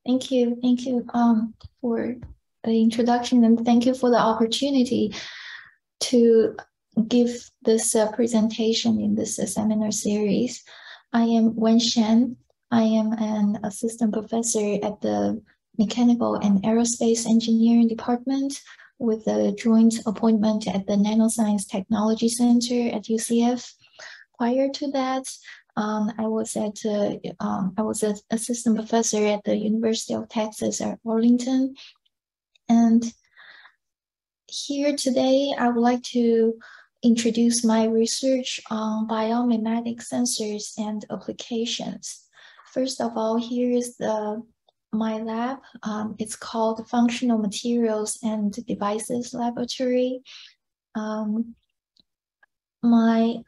Thank you for the introduction, and thank you for the opportunity to give this presentation in this seminar series. I am Wen Shen. I am an assistant professor at the Mechanical and Aerospace Engineering Department with a joint appointment at the Nanoscience Technology Center at UCF. Prior to that, I was an assistant professor at the University of Texas at Arlington. And here today, I would like to introduce my research on biomimetic sensors and applications. First of all, here is my lab. It's called Functional Materials and Devices Laboratory. My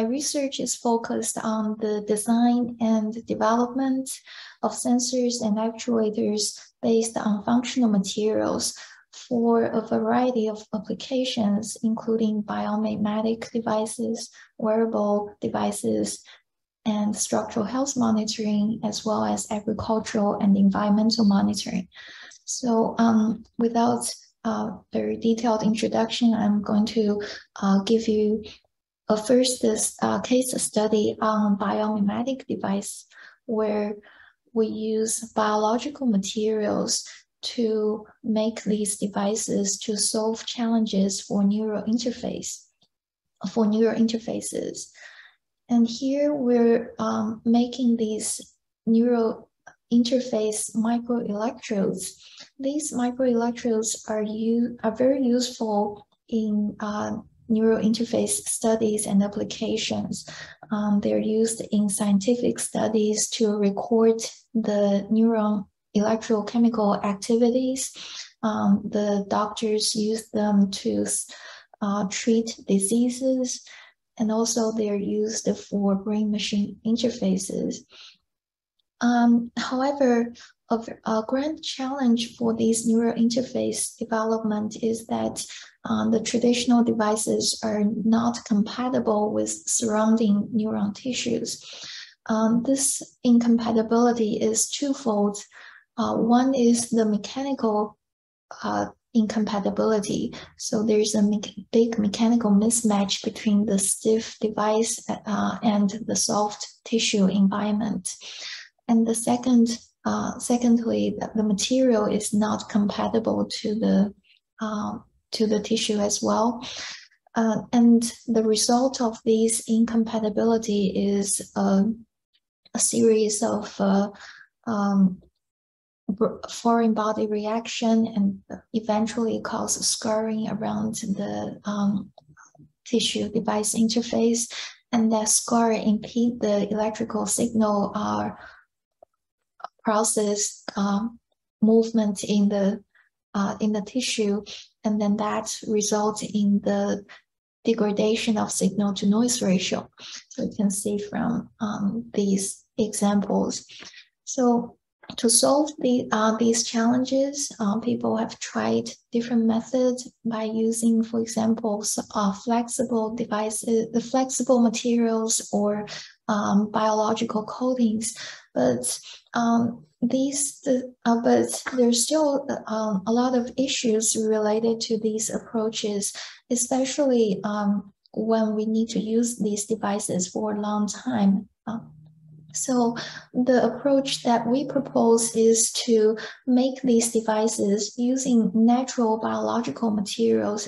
research is focused on the design and development of sensors and actuators based on functional materials for a variety of applications, including biomimetic devices, wearable devices, and structural health monitoring, as well as agricultural and environmental monitoring. So without a very detailed introduction, I'm going to give you first this case study on biomimetic device, where we use biological materials to make these devices to solve challenges for neural interfaces. And here we're making these neural interface microelectrodes. These microelectrodes are very useful in neural interface studies and applications. They're used in scientific studies to record the neuron electrochemical activities. The doctors use them to treat diseases, and also they're used for brain-machine interfaces. However, a grand challenge for these neural interface development is that the traditional devices are not compatible with surrounding neuron tissues. This incompatibility is twofold. One is the mechanical incompatibility. So there's a big mechanical mismatch between the stiff device and the soft tissue environment. And the secondly, the material is not compatible to the tissue as well. And the result of this incompatibility is a series of foreign body reaction, and eventually cause scarring around the tissue device interface, and that scar impede the electrical signal process movement in the tissue, and then that results in the degradation of signal to noise ratio. So you can see from these examples. So to solve these challenges, people have tried different methods by using, for example, flexible devices, the flexible materials, or biological coatings. But there's still a lot of issues related to these approaches, especially when we need to use these devices for a long time. So the approach that we propose is to make these devices using natural biological materials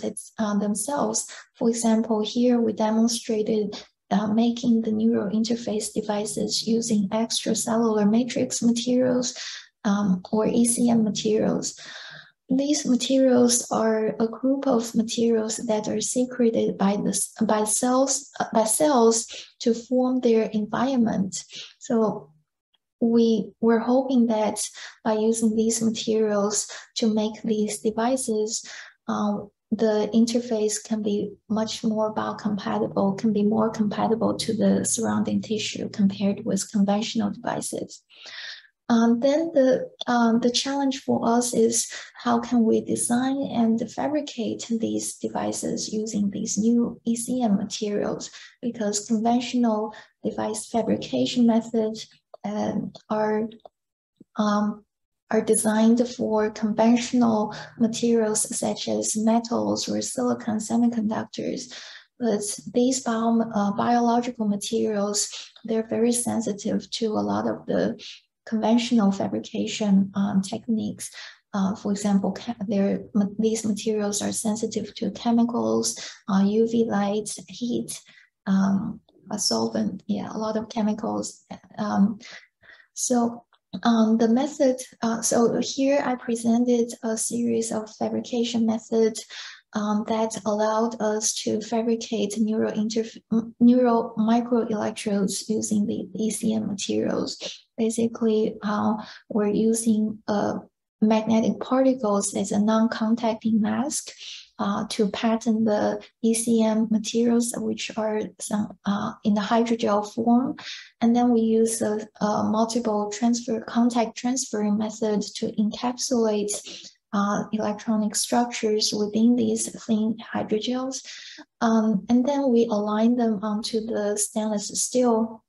themselves. For example, here we demonstrated making the neural interface devices using extracellular matrix materials or ECM materials. These materials are a group of materials that are secreted by cells to form their environment. So we're hoping that by using these materials to make these devices, the interface can be much more biocompatible, can be more compatible to the surrounding tissue compared with conventional devices. Then the challenge for us is how can we design and fabricate these devices using these new ECM materials, because conventional device fabrication methods are are designed for conventional materials such as metals or silicon semiconductors. But these biological materials, they're very sensitive to a lot of the conventional fabrication techniques. For example, these materials are sensitive to chemicals, UV light, heat, a solvent, a lot of chemicals. The method, so here I presented a series of fabrication methods that allowed us to fabricate neural microelectrodes using the ECM materials. Basically, we're using magnetic particles as a non-contacting mask to pattern the ECM materials, which are in the hydrogel form. And then we use a multiple contact transferring method to encapsulate electronic structures within these thin hydrogels. And then we align them onto the stainless steel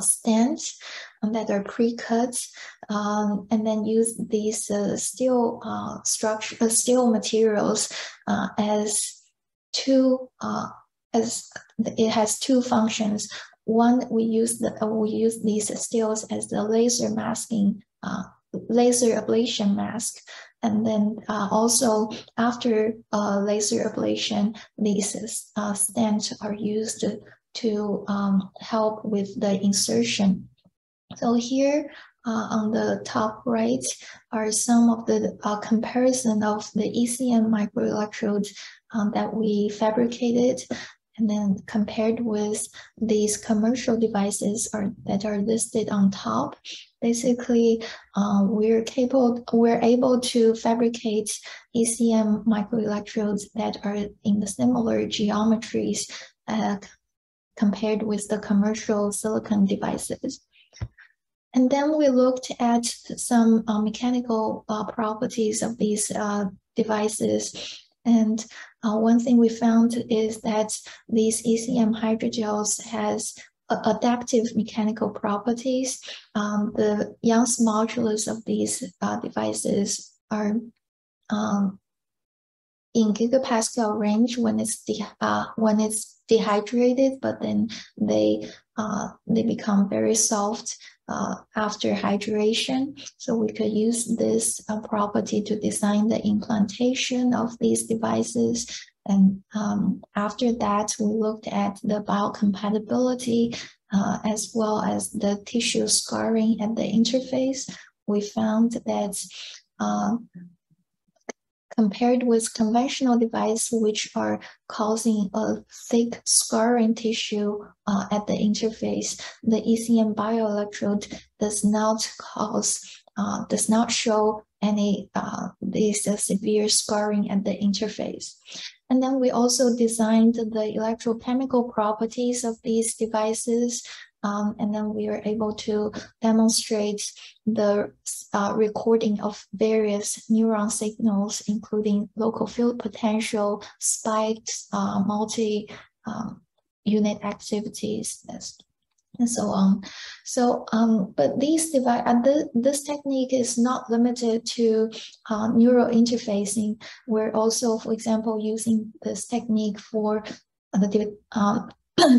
stands that are pre-cut, and then use these steel materials as it has two functions. One, we use these steels as the laser ablation mask. And then also after laser ablation, these stents are used to help with the insertion. So here on the top right are some of the comparison of the ECM microelectrodes that we fabricated and then compared with these commercial devices that are listed on top. Basically, we're able to fabricate ECM microelectrodes that are in the similar geometries compared with the commercial silicon devices. And then we looked at some mechanical properties of these devices. And one thing we found is that these ECM hydrogels has adaptive mechanical properties. The Young's modulus of these devices are in gigapascal range when it's dehydrated, but then they become very soft after hydration. So we could use this property to design the implantation of these devices. And after that, we looked at the biocompatibility as well as the tissue scarring at the interface. We found that compared with conventional devices, which are causing a thick scarring tissue at the interface, the ECM bioelectrode does not show any these severe scarring at the interface. And then we also designed the electrochemical properties of these devices. And then we are able to demonstrate the recording of various neuron signals, including local field potential, spikes, multi-unit activities, and so on. So, but this technique is not limited to neural interfacing. We're also, for example, using this technique for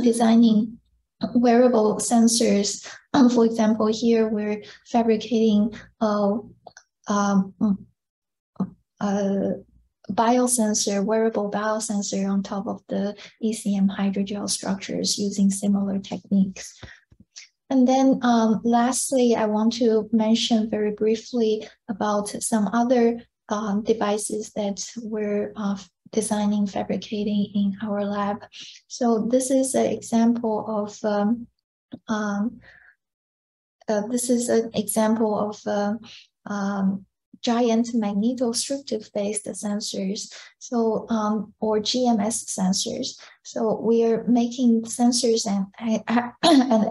designing wearable sensors. For example, here we're fabricating wearable biosensor on top of the ECM hydrogel structures using similar techniques. And then lastly, I want to mention very briefly about some other devices that we're designing, fabricating in our lab. So this is an example of giant magnetostrictive-based sensors, so or GMS sensors. So we are making sensors and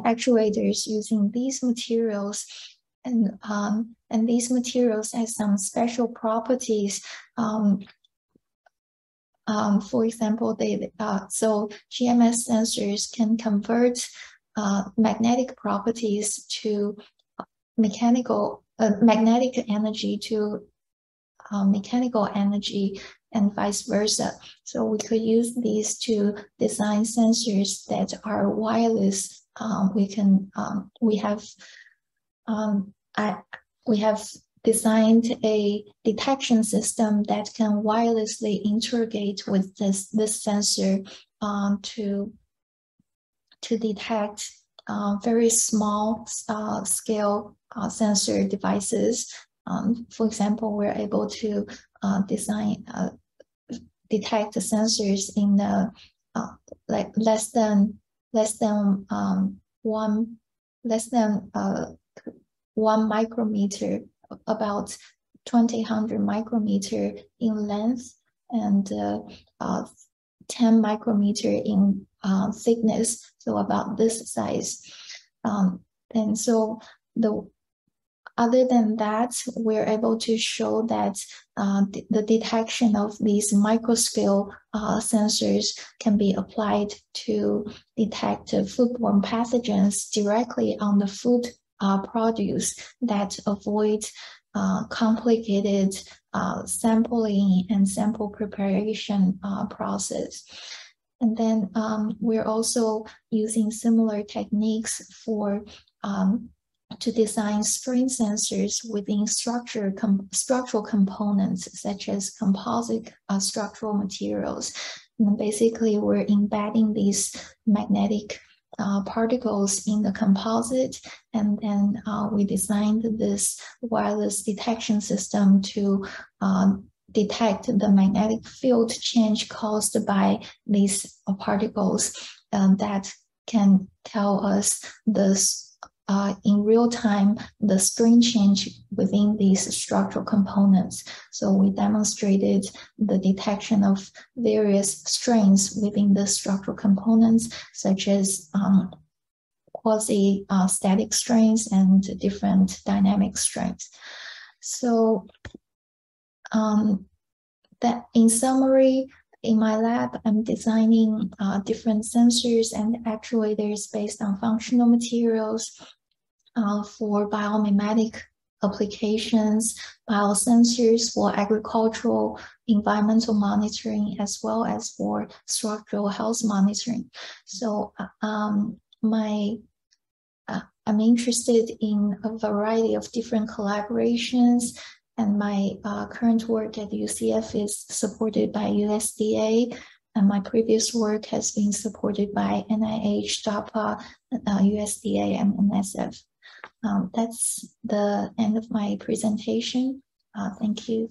actuators using these materials, and these materials have some special properties. For example, so GMS sensors can convert magnetic properties to magnetic energy to mechanical energy and vice versa. So we could use these to design sensors that are wireless. We have designed a detection system that can wirelessly interrogate with this sensor to detect very small scale sensor devices. For example, we're able to detect the sensors in the like less than 1 micrometer, about 200 micrometer in length, and 10 micrometer in thickness, so about this size. And so other than that, we're able to show that the detection of these microscale sensors can be applied to detect foodborne pathogens directly on the food produce that avoid complicated sampling and sample preparation process. And then we're also using similar techniques for to design spring sensors within structural components, such as composite structural materials. And basically, we're embedding these magnetic particles in the composite, and then we designed this wireless detection system to detect the magnetic field change caused by these particles that can tell us this in real time the spring change within these structural components. So we demonstrated the detection of various strains within the structural components, such as quasi-static strains and different dynamic strains. So that in summary, in my lab, I'm designing different sensors and actuators based on functional materials for biomimetic applications, biosensors for agricultural environmental monitoring, as well as for structural health monitoring. So I'm interested in a variety of different collaborations, and my current work at UCF is supported by USDA, and my previous work has been supported by NIH, DARPA, USDA, and NSF. That's the end of my presentation. Thank you.